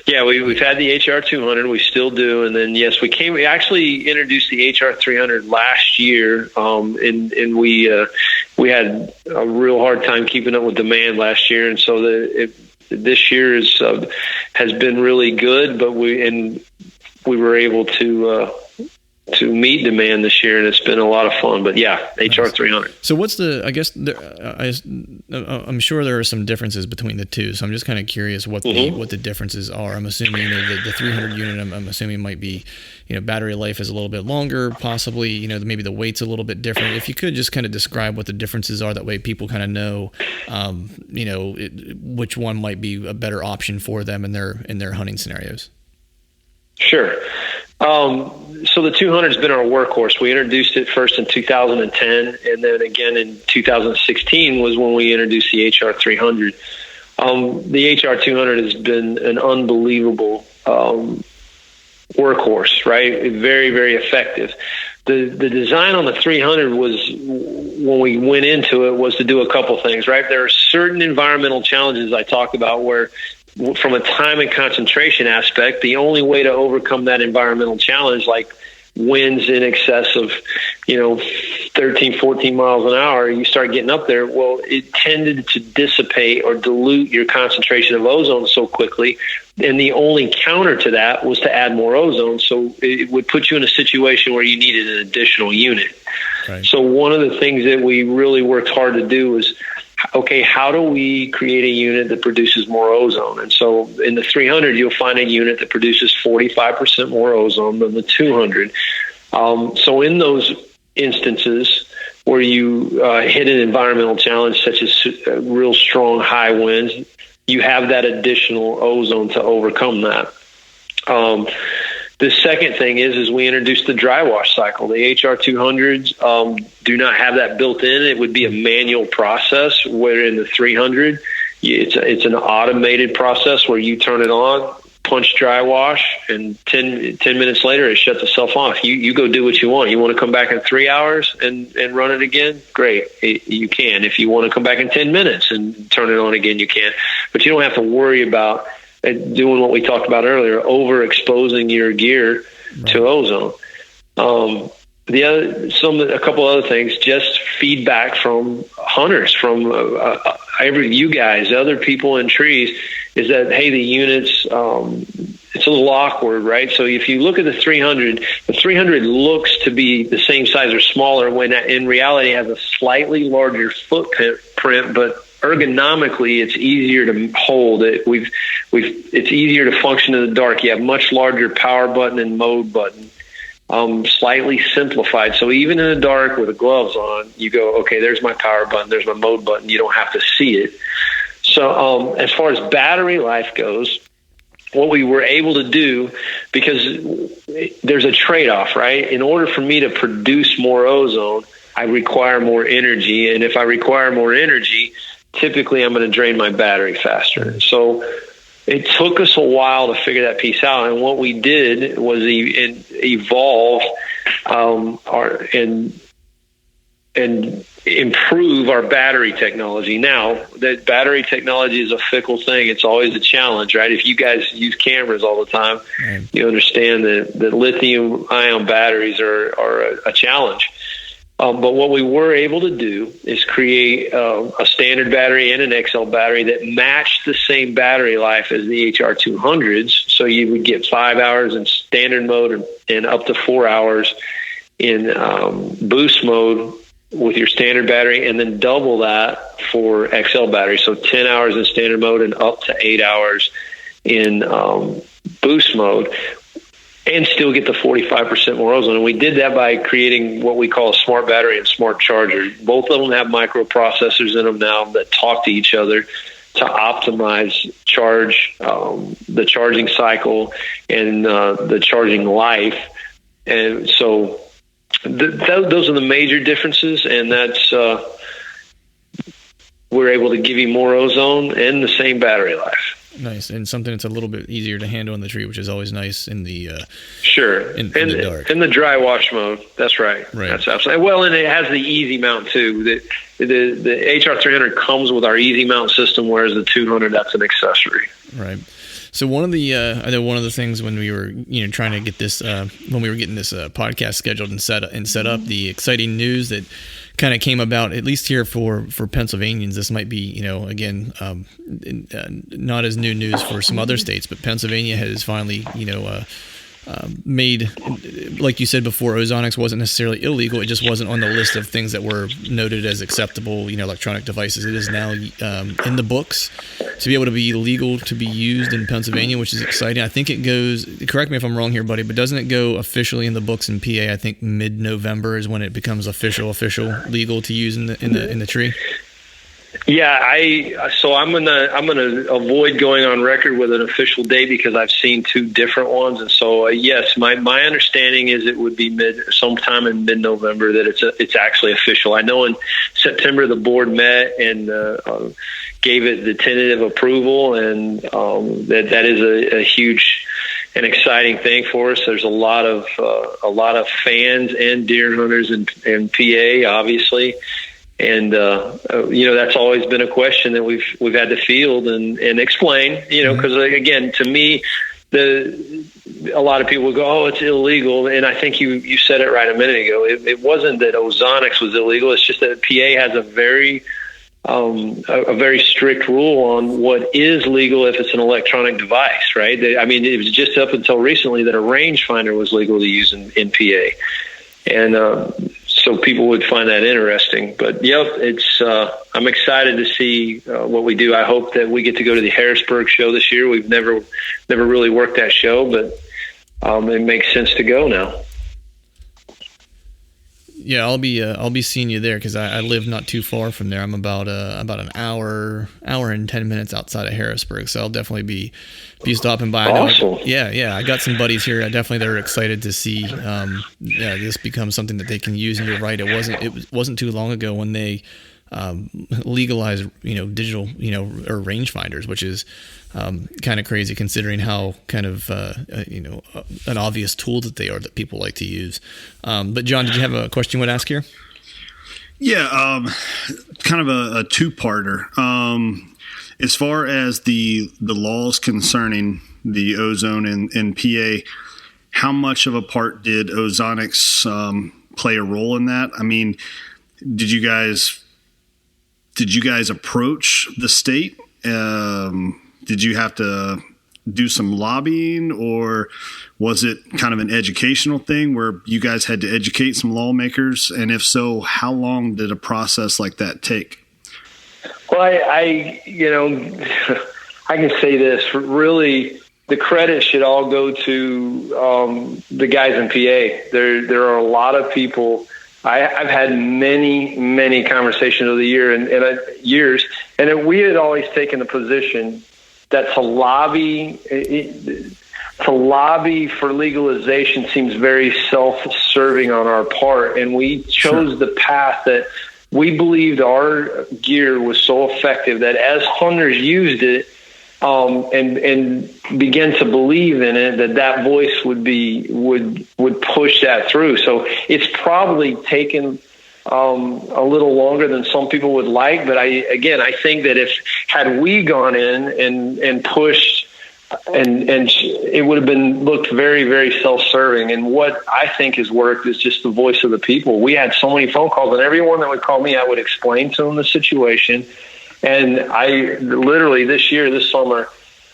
Yeah, we've had the HR 200, we still do, and then yes, we actually introduced the HR 300 last year, and we had a real hard time keeping up with demand last year, and so this year has been really good, but we were able to meet demand this year, and it's been a lot of fun. But yeah, HR 300. So what's I'm sure there are some differences between the two. So I'm just kind of curious what the differences are. I'm assuming the 300 unit, I'm assuming might be, battery life is a little bit longer, possibly, maybe the weight's a little bit different. If you could just kind of describe what the differences are, that way people kind of know, which one might be a better option for them in their hunting scenarios. Sure. So the 200 has been our workhorse. We introduced it first in 2010, and then again in 2016 was when we introduced the HR 300. The HR 200 has been an unbelievable workhorse, right? Very, very effective. The design on the 300 was, when we went into it, was to do a couple things, right? There are certain environmental challenges I talked about where, from a time and concentration aspect, the only way to overcome that environmental challenge, like winds in excess of, 13, 14 miles an hour, you start getting up there, well, it tended to dissipate or dilute your concentration of ozone so quickly. And the only counter to that was to add more ozone. So it would put you in a situation where you needed an additional unit. Right. So one of the things that we really worked hard to do was, okay, how do we create a unit that produces more ozone? And so in the 300, you'll find a unit that produces 45% more ozone than the 200. So in those instances where you hit an environmental challenge, such as real strong high winds, you have that additional ozone to overcome that. The second thing is we introduced the dry wash cycle. The HR 200s do not have that built in. It would be a manual process, where in the 300, it's an automated process where you turn it on, punch dry wash, and 10 minutes later, it shuts itself off. You go do what you want. You want to come back in 3 hours and run it again? Great. You can. If you want to come back in 10 minutes and turn it on again, you can. But you don't have to worry about doing what we talked about earlier, overexposing your gear to ozone. A couple other things, just feedback from hunters, from you guys, other people in trees, is that, hey, the units, it's a little awkward, right? So if you look at the 300 looks to be the same size or smaller, when in reality it has a slightly larger footprint, but ergonomically it's easier to hold it. It's easier to function in the dark. You have much larger power button and mode button. slightly simplified. So even in the dark with the gloves on, you go, okay, there's my power button, there's my mode button. You don't have to see it. So as far as battery life goes, what we were able to do, because there's a trade-off, right? In order for me to produce more ozone, I require more energy. And if I require more energy, typically I'm going to drain my battery faster. So it took us a while to figure that piece out. And what we did was evolve and improve our battery technology. Now, that battery technology is a fickle thing. It's always a challenge, right? If you guys use cameras all the time, you understand that lithium-ion batteries are a challenge. But what we were able to do is create a standard battery and an XL battery that matched the same battery life as the HR200s. So you would get 5 hours in standard mode and up to 4 hours in boost mode with your standard battery, and then double that for XL battery. So 10 hours in standard mode and up to 8 hours in boost mode, and still get the 45% more ozone. And we did that by creating what we call a smart battery and smart charger. Both of them have microprocessors in them now that talk to each other to optimize the charging cycle and the charging life. And so those are the major differences, and that's we're able to give you more ozone and the same battery life. Nice, and something that's a little bit easier to handle in the tree, which is always nice in the in the dark. In the dry wash mode, that's right. That's absolutely well, and it has the easy mount too. The HR300 comes with our easy mount system, whereas the 200 that's an accessory. Right. So one of the things when we were trying to get this when we were getting this podcast scheduled and set up, the exciting news that kind of came about, at least here for Pennsylvanians. This might be again not as new news for some other states, but Pennsylvania has finally made, like you said before, Ozonics wasn't necessarily illegal. It just wasn't on the list of things that were noted as acceptable, electronic devices. It is now in the books to be able to be legal to be used in Pennsylvania, which is exciting. I think it goes, correct me if I'm wrong here, buddy, but doesn't it go officially in the books in PA? I think mid-November is when it becomes official legal to use in the tree. Yeah, so I'm gonna avoid going on record with an official date because I've seen two different ones, and so yes, my understanding is it would be sometime in mid-November that it's actually official. I know in September the board met and gave it the tentative approval, and that is a huge and exciting thing for us. There's a lot of fans and deer hunters in PA, obviously. And that's always been a question that we've had to field and explain. Because again, to me, a lot of people would go, "Oh, it's illegal," and I think you said it right a minute ago. It wasn't that Ozonics was illegal; it's just that PA has a very strict rule on what is legal if it's an electronic device, right? It was just up until recently that a rangefinder was legal to use in PA, and so people would find that interesting. But yep, I'm excited to see what we do. I hope that we get to go to the Harrisburg show this year. We've never really worked that show, but it makes sense to go now. Yeah, I'll be seeing you there because I live not too far from there. I'm about an hour and 10 minutes outside of Harrisburg, so I'll definitely be stopping by. Awesome. Yeah. I got some buddies here. They're excited to see this become something that they can use. And you're right, it wasn't too long ago when they legalized digital or rangefinders, which is kind of crazy considering how kind of an obvious tool that they are that people like to use. But John, did you have a question you would ask here? Yeah, kind of a two-parter. As far as the laws concerning the ozone in PA, how much of a part did Ozonics play a role in that? I mean, did you guys approach the state? Did you have to do some lobbying, or was it kind of an educational thing where you guys had to educate some lawmakers? And if so, how long did a process like that take? Well, I can say this really. the credit should all go to the guys in PA. There are a lot of people. I've had many conversations over the years, and we had always taken the position that to lobby for legalization seems very self-serving on our part, and we chose the path that we believed our gear was so effective that as hunters used it and began to believe in it, that voice would push that through. So it's probably taken a little longer than some people would like, but I think that had we gone in and pushed, and it would have looked very, very self-serving. And what I think has worked is just the voice of the people. We had so many phone calls, and everyone that would call me, I would explain to them the situation. And I literally this summer,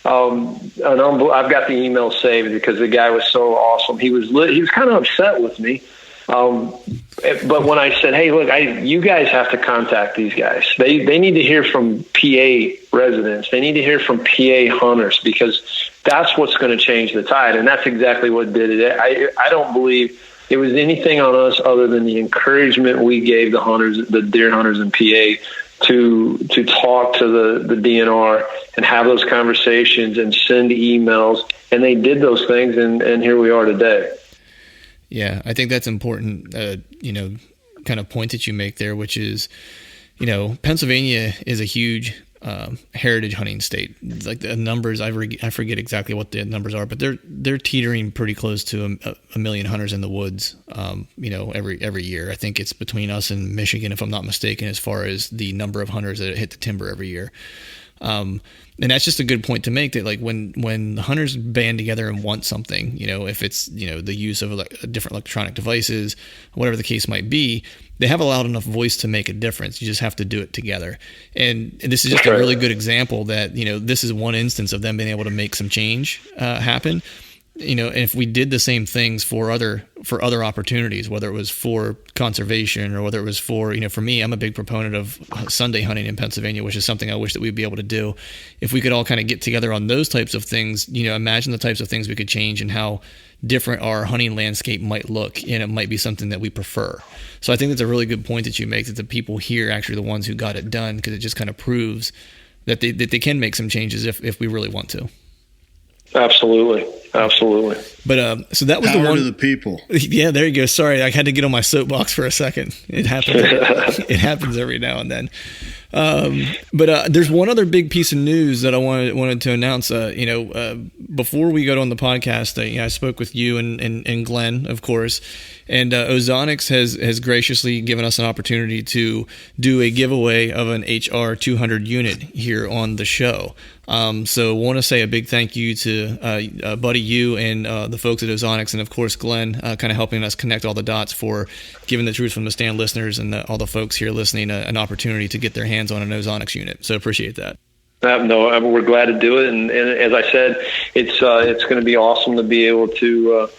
I've got the email saved because the guy was so awesome. He was kind of upset with me. But when I said, hey, look, you guys have to contact these guys. They need to hear from PA residents. They need to hear from PA hunters, because that's what's going to change the tide. And that's exactly what did it. I don't believe it was anything on us other than the encouragement we gave the hunters, the deer hunters in PA, to talk to the DNR and have those conversations and send emails. And they did those things, and here we are today. Yeah, I think that's important, kind of point that you make there, which is, Pennsylvania is a huge heritage hunting state. Like the numbers, I forget exactly what the numbers are, but they're teetering pretty close to a million hunters in the woods, every year. I think it's between us and Michigan, if I'm not mistaken, as far as the number of hunters that hit the timber every year. And that's just a good point to make, that like when the hunters band together and want something, if it's, the use of different electronic devices, whatever the case might be, they have a loud enough voice to make a difference. You just have to do it together. And this is just a really good example that, this is one instance of them being able to make some change happen. And if we did the same things for other opportunities, whether it was for conservation or whether it was for me, I'm a big proponent of Sunday hunting in Pennsylvania, which is something I wish that we'd be able to do. If we could all kind of get together on those types of things, imagine the types of things we could change and how different our hunting landscape might look, and it might be something that we prefer. So I think that's a really good point that you make, that the people here are actually the ones who got it done, because it just kind of proves that they can make some changes if we really want to. Absolutely. But so that was Power the one to the people. Yeah, there you go. Sorry, I had to get on my soapbox for a second. It happens. It happens every now and then. But there's one other big piece of news that I wanted to announce. Before we got on the podcast, I spoke with you and Glenn, of course, and Ozonics has graciously given us an opportunity to do a giveaway of an HR 200 unit here on the show. So want to say a big thank you to Buddy, you, and the folks at Ozonics, and of course Glenn, kind of helping us connect all the dots for giving the Truth from the Stand listeners and all the folks here listening an opportunity to get their hands on an Ozonics unit. So appreciate that. No, we're glad to do it, and as I said, it's going to be awesome to be able to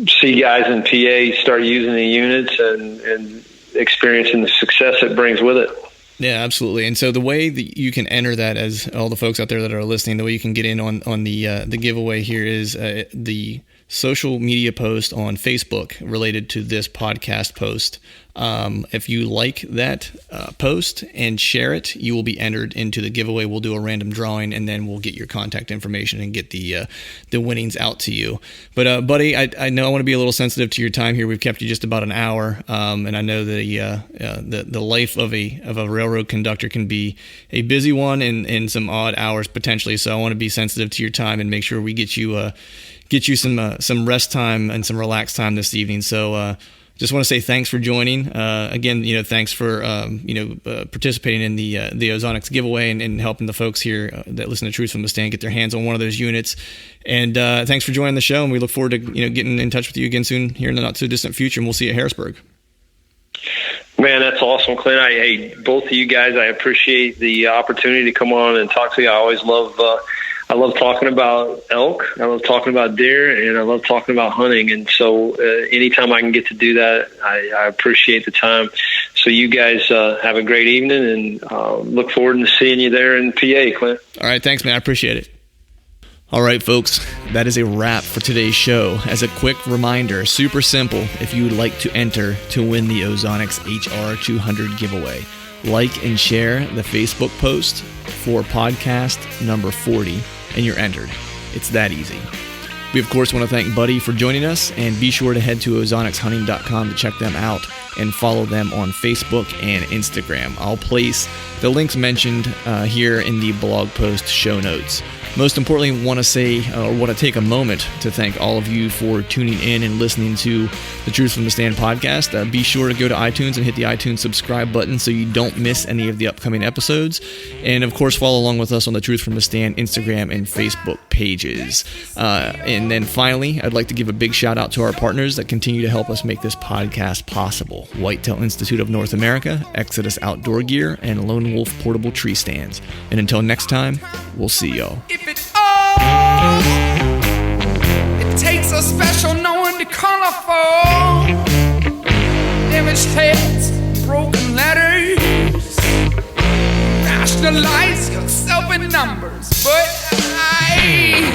see guys in PA start using the units and experiencing the success it brings with it. Yeah, absolutely. And so the way that you can enter that, as all the folks out there that are listening, the way you can get in on the giveaway here is the social media post on Facebook related to this podcast post. If you like that post and share it, you will be entered into the giveaway. We'll do a random drawing, and then we'll get your contact information and get the winnings out to you. But buddy, I know I want to be a little sensitive to your time here. We've kept you just about an hour, and I know the life of a railroad conductor can be a busy one and some odd hours potentially. So I want to be sensitive to your time and make sure we get you some rest time and some relaxed time this evening. So just want to say thanks for joining. Again, thanks for participating in the Ozonics giveaway and helping the folks here that listen to Truth from the Stand get their hands on one of those units. And thanks for joining the show. And we look forward to getting in touch with you again soon here in the not so distant future. And we'll see you at Harrisburg. Man, that's awesome, Clint. Hey, both of you guys, I appreciate the opportunity to come on and talk to you. I always love talking about elk, I love talking about deer, and I love talking about hunting. And so anytime I can get to do that, I appreciate the time. So you guys have a great evening, and look forward to seeing you there in PA, Clint. All right, thanks, man. I appreciate it. All right, folks, that is a wrap for today's show. As a quick reminder, super simple, if you would like to enter to win the Ozonics HR200 giveaway, like and share the Facebook post for podcast number 40, and you're entered. It's that easy. We, of course, want to thank Buddy for joining us, and be sure to head to ozonicshunting.com to check them out and follow them on Facebook and Instagram. I'll place the links mentioned here in the blog post show notes. Most importantly, want to take a moment to thank all of you for tuning in and listening to the Truth from the Stand podcast. Be sure to go to iTunes and hit the iTunes subscribe button so you don't miss any of the upcoming episodes. And of course, follow along with us on the Truth from the Stand Instagram and Facebook pages. And then finally, I'd like to give a big shout out to our partners that continue to help us make this podcast possible: Whitetail Institute of North America, Exodus Outdoor Gear, and Lone Wolf Portable Tree Stands. And until next time, we'll see y'all. It takes a special knowing to colorful damaged heads, broken letters, rationalize yourself in numbers, but I